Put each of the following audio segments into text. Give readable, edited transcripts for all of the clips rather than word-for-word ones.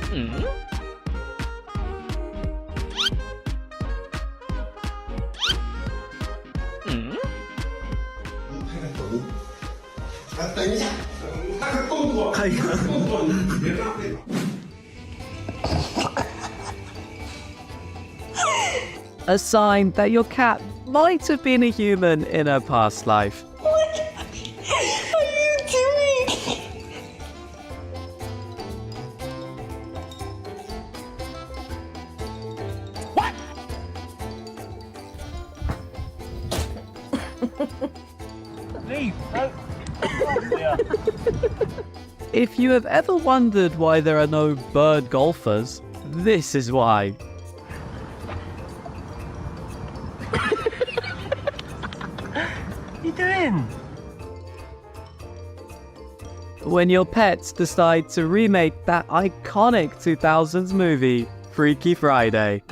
Hmm? Hmm? 拍个抖音。等一下，他的动作，看一看动作，你别浪费了。A sign that your cat might have been a human in her past life. What are you doing? If you have ever wondered why there are no bird golfers, this is why. What are you doing? When your pets decide to remake that iconic 2000s movie, Freaky Friday.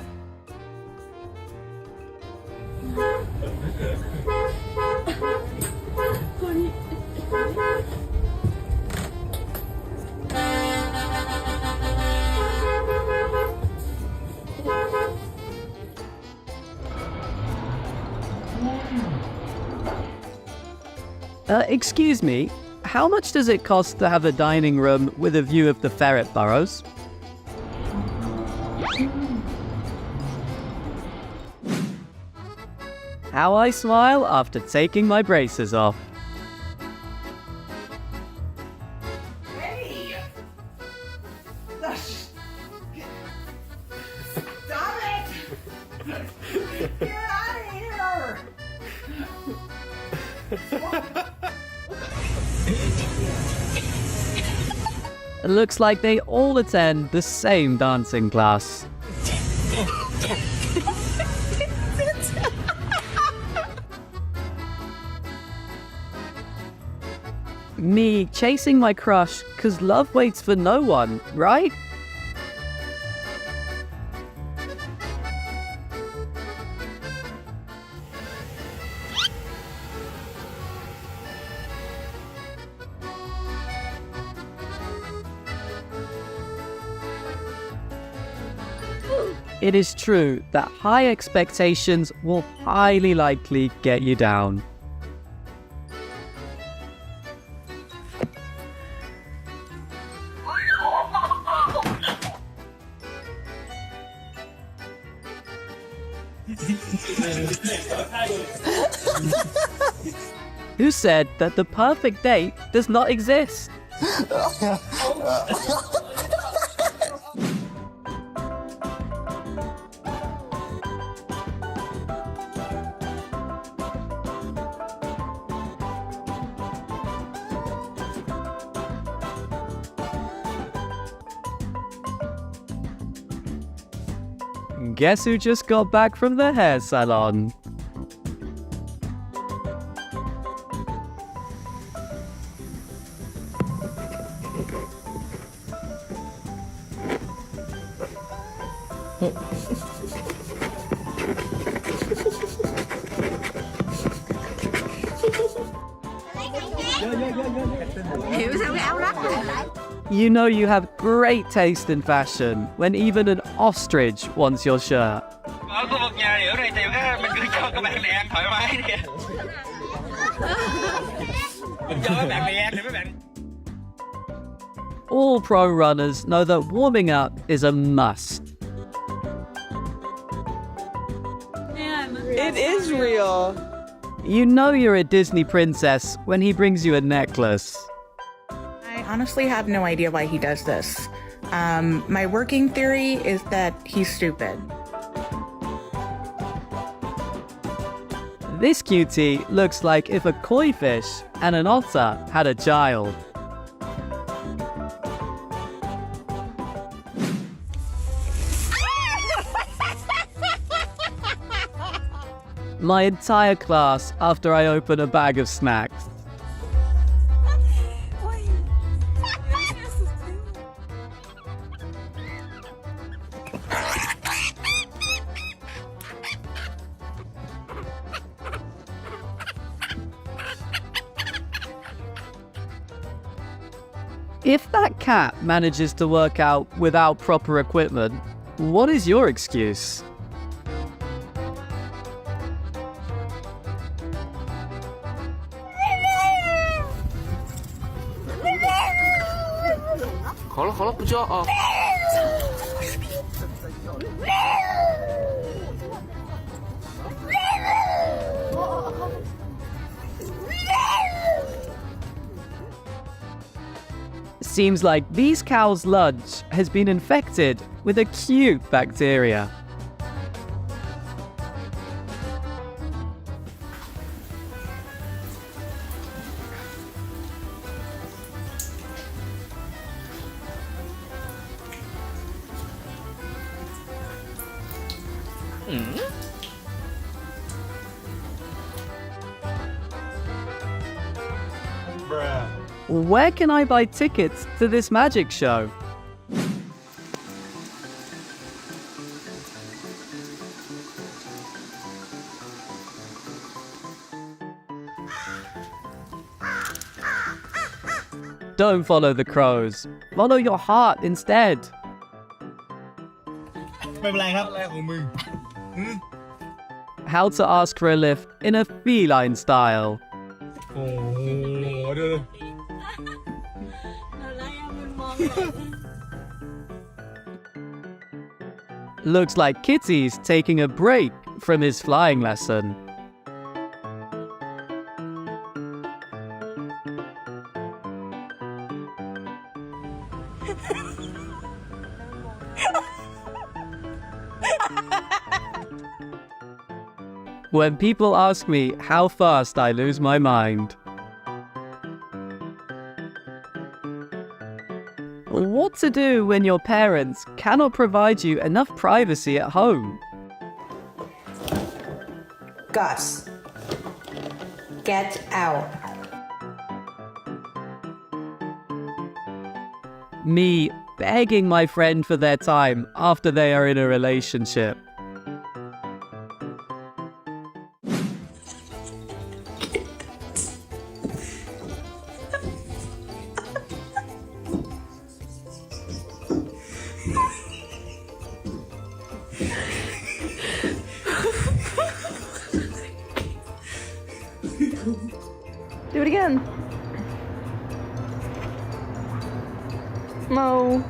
Excuse me, how much does it cost to have a dining room with a view of the ferret burrows? How I smile after taking my braces off. Hey! Stop it! Get out of here! It looks like they all attend the same dancing class. Me chasing my crush, 'cause love waits for no one, right? It is true that high expectations will highly likely get you down. Who said that the perfect date does not exist? Guess who just got back from the hair salon? You know you have great taste in fashion when even an ostrich wants your shirt. Ở khu vực nhà điểu này tìm cái mình cứ cho các bạn này ăn thoải mái đi. Mình cho các bạn này ăn thì mấy bạn. All pro runners know that warming up is a must. It is real. You know you're a Disney princess when he brings you a necklace. I honestly have no idea why he does this. My working theory is that he's stupid. This cutie looks like if a koi fish and an otter had a child. My entire class after I open a bag of snacks. If that cat manages to work out without proper equipment, what is your excuse? Seems like these cows' lunch has been infected with acute bacteria. Where can I buy tickets to this magic show? Don't follow the crows. Follow your heart instead. ไม่เป็นไรครับอะไรของมึง How to ask for a lift in a feline style. โอ้โหเดี๋ยว Looks like Kitty's taking a break from his flying lesson. When people ask me how fast I lose my mind. What to do when your parents cannot provide you enough privacy at home? Gus, get out. Me begging my friend for their time after they are in a relationship. Do it again. No.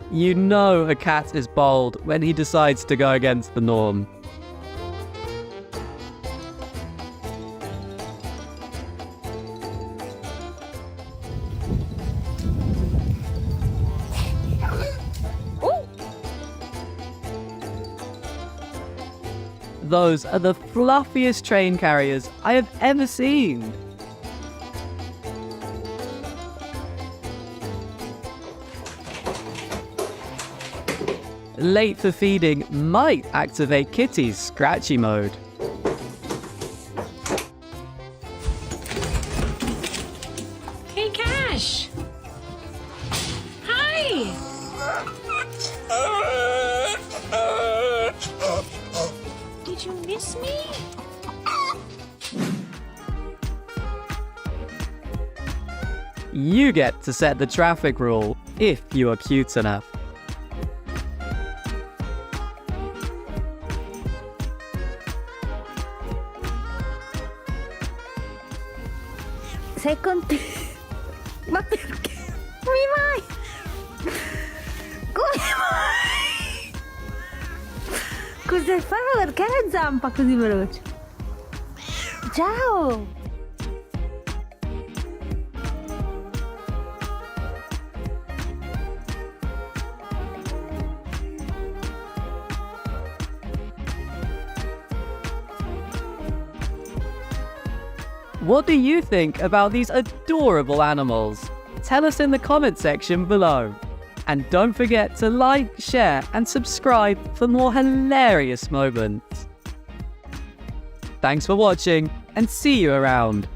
You know a cat is bold when he decides to go against the norm. Those are the fluffiest train carriers I have ever seen. Late for feeding might activate Kitty's scratchy mode. Hey, Cash. Hi. Did you miss me? You get to set the traffic rule if you are cute enough. Second. 待ってるっけ見舞いCos'è fare perché la zampa così veloce? Ciao! What do you think about these adorable animals? Tell us in the comment section below. And don't forget to like, share and subscribe for more hilarious moments. Thanks for watching and see you around.